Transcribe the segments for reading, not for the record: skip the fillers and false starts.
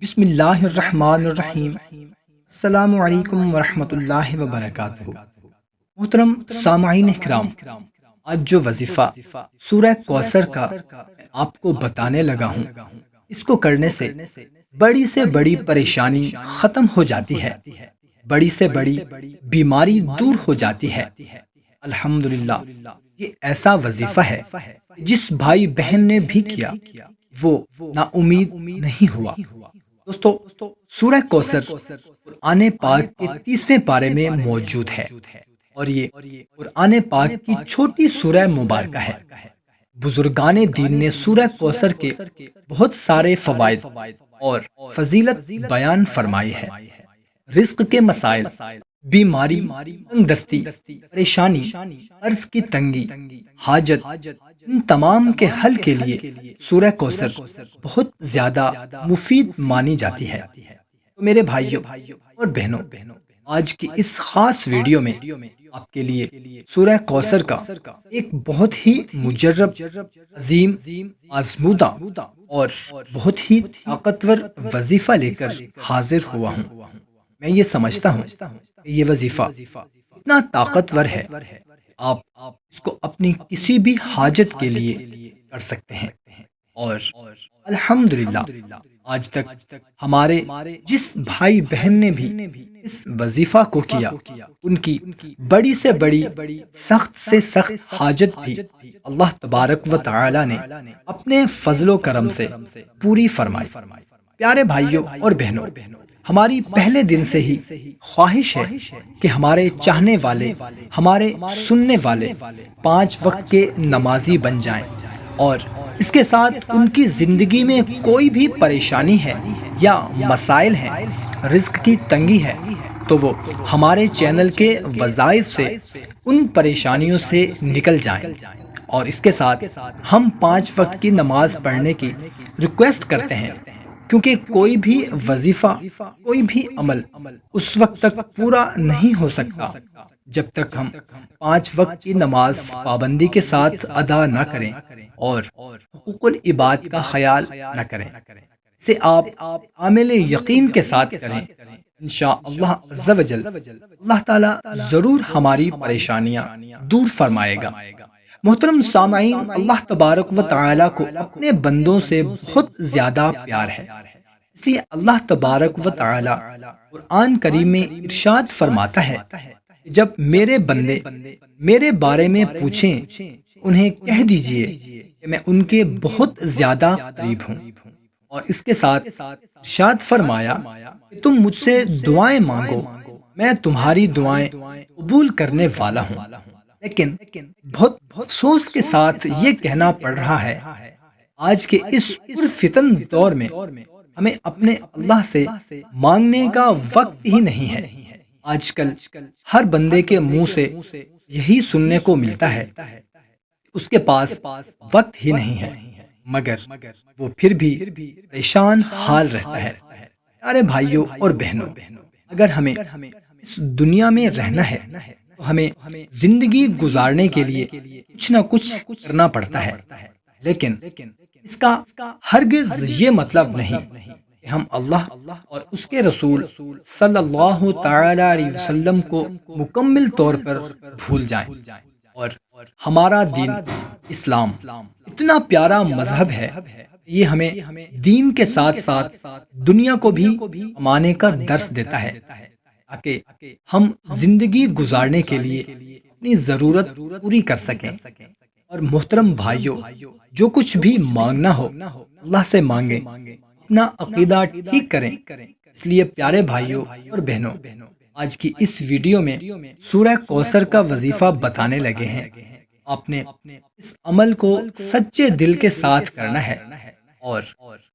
بسم اللہ الرحمن الرحیم۔ السلام علیکم ورحمۃ اللہ وبرکاتہ۔ محترم سامعین کرام، آج جو وظیفہ سورہ کوثر کا آپ کو بتانے لگا ہوں، اس کو کرنے سے بڑی پریشانی ختم ہو جاتی ہے، بڑی سے بڑی بیماری دور ہو جاتی ہے۔ الحمدللہ، یہ ایسا وظیفہ ہے جس بھائی بہن نے بھی کیا وہ نا امید نہیں ہوا۔ دوستو، سورہ کوثر قرآن پاک کے 30ویں پارے میں موجود ہے اور یہ قرآن پاک کی چھوٹی سورہ مبارکہ ہے۔ بزرگان دین نے سورہ کوثر کے بہت سارے فوائد اور فضیلت بیان فرمائی ہے۔ رزق کے مسائل، بیماری، تنگ دستی، پریشانی، عرض کی تنگی، حاجت، ان تمام کے حل کے لیے سورہ کوثر بہت زیادہ مفید مانی جاتی ہے۔ تو میرے بھائیوں اور بہنوں، آج کی اس خاص ویڈیو میں آپ کے لیے سورہ کوثر کا ایک بہت ہی مجرب، عظیم، آزمودہ اور بہت ہی طاقتور وظیفہ لے کر حاضر ہوا ہوں۔ میں یہ سمجھتا ہوں کہ یہ وظیفہ اتنا طاقتور ہے، آپ اس کو اپنی کسی بھی حاجت کے لیے کر سکتے ہیں، اور الحمدللہ آج تک ہمارے جس بھائی بہن نے بھی اس وظیفہ کو کیا، ان کی بڑی سے بڑی، سخت سے سخت حاجت بھی اللہ تبارک و تعالی نے اپنے فضل و کرم سے پوری فرمائی۔ پیارے بھائیوں اور بہنوں، ہماری پہلے دن سے ہی خواہش ہے کہ ہمارے چاہنے والے، ہمارے سننے والے 5 وقت کے نمازی بن جائیں، اور اس کے ساتھ ان کی زندگی میں کوئی بھی پریشانی ہے یا مسائل ہیں، رزق کی تنگی ہے، تو وہ ہمارے چینل کے وظائف سے ان پریشانیوں سے نکل جائیں۔ اور اس کے ساتھ ہم 5 وقت کی نماز پڑھنے کی ریکویسٹ کرتے ہیں، کیونکہ کوئی بھی وظیفہ، کوئی بھی عمل اس وقت تک پورا نہیں ہو سکتا جب تک ہم 5 وقت کی نماز پابندی کے ساتھ ادا نہ کریں اور حقوق العباد کا خیال نہ کریں۔ اسے آپ عامل یقین کے ساتھ کریں، انشاءاللہ عز و جل اللہ تعالی ضرور ہماری پریشانیاں دور فرمائے گا۔ محترم سامعین، اللہ تبارک و تعالی کو اپنے بندوں سے بہت زیادہ پیار ہے، اس لیے اللہ تبارک و تعالی قرآن کریم میں ارشاد فرماتا ہے، جب میرے بندے میرے بارے میں پوچھیں انہیں کہہ دیجئے کہ میں ان کے بہت زیادہ قریب ہوں۔ اور اس کے ساتھ ارشاد فرمایا کہ تم مجھ سے دعائیں مانگو، میں تمہاری دعائیں قبول کرنے والا ہوں۔ لیکن بہت افسوس کے ساتھ یہ کہنا پڑ رہا ہے، آج کے اس پرفتن دور میں ہمیں اپنے اللہ سے مانگنے کا وقت ہی نہیں ہے۔ آج کل ہر بندے کے منہ سے یہی سننے کو ملتا ہے، اس کے پاس وقت ہی نہیں ہے، مگر وہ پھر بھی پریشان حال رہتا ہے۔ پیارے بھائیوں اور بہنوں، اگر ہمیں اس دنیا میں رہنا ہے تو ہمیں زندگی گزارنے کے لیے کچھ نہ کچھ کرنا پڑتا ہے، لیکن اس کا ہرگز یہ مطلب نہیں کہ ہم اللہ اور اس کے رسول صلی اللہ تعالی علیہ وسلم کو مکمل طور پر بھول جائیں۔ اور ہمارا دین اسلام اتنا پیارا مذہب ہے، یہ ہمیں دین کے ساتھ ساتھ دنیا کو بھی کمانے کا درس دیتا ہے، تاکہ ہم زندگی گزارنے کے لیے اپنی ضرورت پوری کر سکیں۔ اور محترم بھائیوں، جو کچھ بھی مانگنا ہو اللہ سے مانگیں، اپنا عقیدہ ٹھیک کریں۔ اس لیے پیارے بھائیوں اور بہنوں، آج کی اس ویڈیو میں سورہ کوثر کا وظیفہ بتانے لگے ہیں۔ آپ نے اس عمل کو سچے دل کے ساتھ کرنا ہے، اور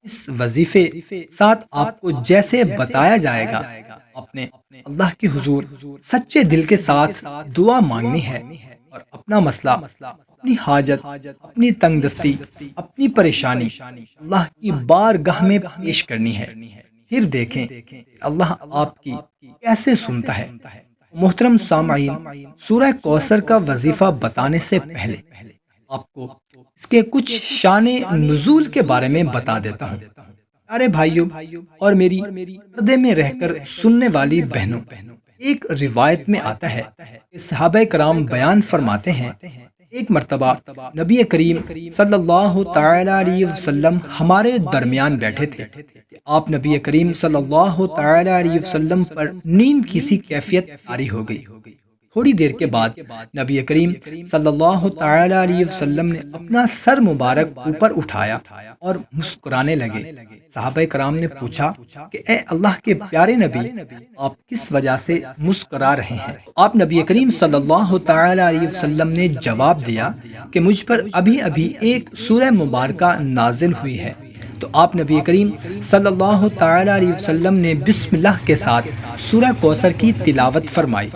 اس وظیفے ساتھ آپ کو جیسے بتایا جائے گا، اپنے اللہ کے حضور سچے دل کے ساتھ دعا مانگنی ہے، اور اپنا مسئلہ، اپنی حاجت، اپنی تنگ دستی، اپنی پریشانی اللہ کی بارگاہ میں پیش کرنی ہے۔ پھر دیکھیں اللہ آپ کی کیسے سنتا ہے۔ محترم سامعین، سورہ کوثر کا وظیفہ بتانے سے پہلے آپ کو اس کے کچھ شان نزول کے بارے میں بتا دیتا ہوں۔ ارے بھائیوں اور میری پردے میں رہ کر سننے والی بہنوں، ایک روایت میں آتا ہے کہ صحابہ کرام بیان فرماتے ہیں، ایک مرتبہ نبی کریم صلی اللہ تعالی علیہ وسلم ہمارے درمیان بیٹھے تھے کہ آپ نبی کریم صلی اللہ تعالی علیہ وسلم پر نیند کی سی کیفیت طاری ہو گئی۔ تھوڑی دیر کے بعد نبی کریم صلی اللہ تعالی علیہ وسلم نے اپنا سر مبارک اوپر اٹھایا اور مسکرانے لگے۔ صحابہ کرام نے پوچھا کہ اے اللہ کے پیارے نبی، آپ کس وجہ سے مسکرا رہے ہیں؟ آپ نبی کریم صلی اللہ تعالی علیہ وسلم نے جواب دیا کہ مجھ پر ابھی ابھی ایک سورہ مبارکہ نازل ہوئی ہے۔ تو آپ نبی کریم صلی اللہ تعالی علیہ وسلم نے بسم اللہ کے ساتھ سورہ کوثر کی تلاوت فرمائی۔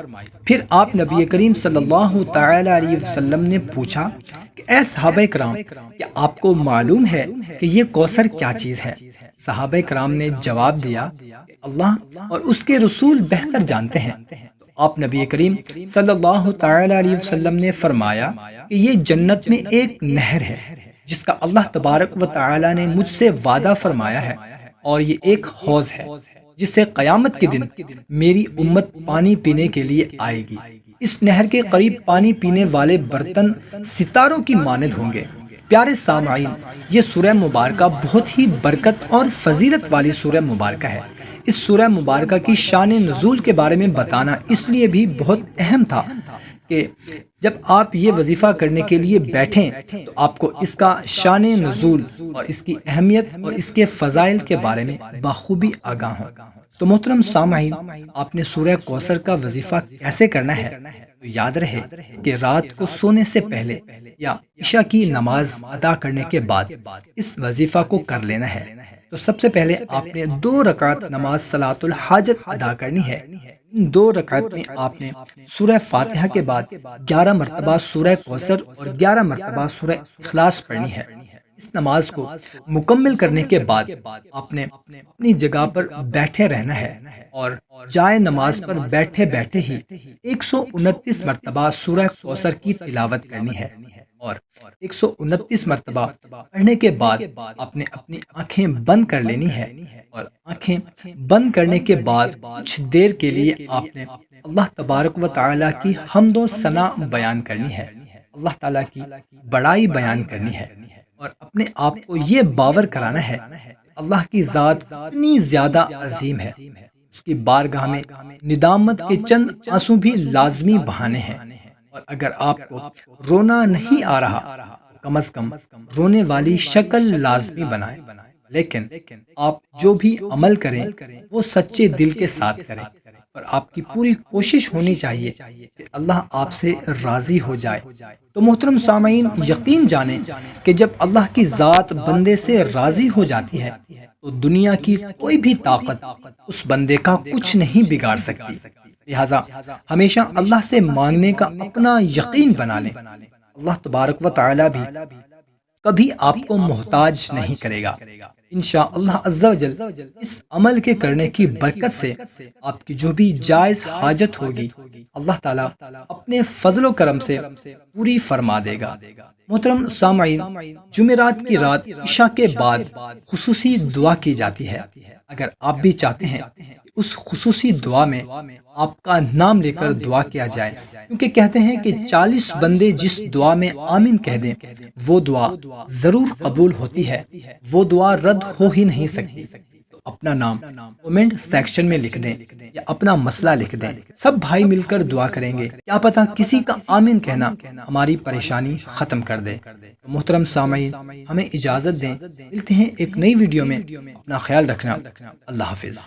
پھر آپ نبی کریم صلی اللہ تعالی علیہ وسلم نے پوچھا کہ اے صحابہ کرام، کیا آپ کو معلوم ہے کہ یہ کوثر کیا چیز ہے؟ صحابہ کرام نے جواب دیا کہ اللہ اور اس کے رسول بہتر جانتے ہیں۔ آپ نبی کریم صلی اللہ تعالی علیہ وسلم نے فرمایا کہ یہ جنت میں ایک نہر ہے جس کا اللہ تبارک و تعالی نے مجھ سے وعدہ فرمایا ہے، اور یہ ایک حوض ہے جس سے قیامت کے دن میری امت پانی پینے کے لیے آئے گی۔ اس نہر کے قریب پانی پینے والے برتن ستاروں کی مانند ہوں گے۔ پیارے سامعین، یہ سورہ مبارکہ بہت ہی برکت اور فضیلت والی سورہ مبارکہ ہے۔ اس سورہ مبارکہ کی شان نزول کے بارے میں بتانا اس لیے بھی بہت اہم تھا کہ جب آپ یہ وظیفہ کرنے کے لیے بیٹھیں تو آپ کو اس کا شان نزول اور اس کی اہمیت اور اس کے فضائل کے بارے میں بخوبی آگاہ ہوں۔ تو محترم سامعین، آپ نے سورہ کوثر کا وظیفہ کیسے کرنا ہے؟ تو یاد رہے کہ رات کو سونے سے پہلے یا عشاء کی نماز ادا کرنے کے بعد اس وظیفہ کو کر لینا ہے۔ تو سب سے پہلے آپ نے 2 رکعت نماز صلاۃ الحاجت ادا کرنی ہے۔ ان 2 رکعت میں آپ نے سورہ فاتحہ کے بعد 11 مرتبہ سورہ کوثر اور 11 مرتبہ سورہ اخلاص پڑھنی ہے۔ اس نماز کو مکمل کرنے کے بعد آپ نے اپنی جگہ پر بیٹھے رہنا ہے اور جائے نماز پر بیٹھے بیٹھے ہی 129 مرتبہ سورہ کوثر کی تلاوت کرنی ہے، اور 129 مرتبہ پڑھنے کے بعد آپ نے اپنی آنکھیں بند کر لینی ہے، اور آنکھیں بند کرنے کے بعد کچھ دیر کے لیے آپ نے اللہ تبارک و تعالی کی حمد و ثنا بیان کرنی ہے، اللہ تعالیٰ کی بڑائی بیان کرنی ہے، اور اپنے آپ کو یہ باور کرانا ہے اللہ کی ذات اتنی زیادہ عظیم ہے، اس کی بارگاہ میں ندامت کے چند آنسو بھی لازمی بہانے ہیں، اور اگر آپ کو رونا نہیں آ رہا کم از کم رونے والی شکل لازمی بنائیں، لیکن آپ جو بھی عمل کریں وہ سچے دل کے ساتھ کریں، اور آپ کی پوری کوشش ہونی چاہیے کہ اللہ آپ سے راضی ہو جائے۔ تو محترم سامعین، یقین جانیں کہ جب اللہ کی ذات بندے سے راضی ہو جاتی ہے تو دنیا کی کوئی بھی طاقت اس بندے کا کچھ نہیں بگاڑ سکتی۔ لہذا ہمیشہ اللہ سے مانگنے کا اپنا یقین بنا لیں، اللہ تبارک و تعالی بھی کبھی آپ کو محتاج نہیں کرے گا۔ انشاءاللہ عز و جل اس عمل کے کرنے کی برکت سے آپ کی جو بھی جائز حاجت ہوگی اللہ تعالیٰ اپنے فضل و کرم سے پوری فرما دے گا۔ محترم سامعین، جمعرات کی رات عشاء کے بعد خصوصی دعا کی جاتی ہے۔ اگر آپ بھی چاہتے ہیں اس خصوصی دعا میں آپ کا نام لے کر دعا کیا جائے، کیونکہ کہتے ہیں کہ 40 بندے جس دعا میں آمین کہہ دیں وہ دعا ضرور قبول ہوتی ہے، وہ دعا رد ہو ہی نہیں سکتی۔ تو اپنا نام کومنٹ سیکشن میں لکھ دیں یا اپنا مسئلہ لکھ دیں، سب بھائی مل کر دعا کریں گے، کیا پتا کسی کا آمین کہنا ہماری پریشانی ختم کر دے۔ محترم سامعین، ہمیں اجازت دیں، ملتے ہیں ایک نئی ویڈیو میں، اپنا خیال رکھنا، اللہ حافظ۔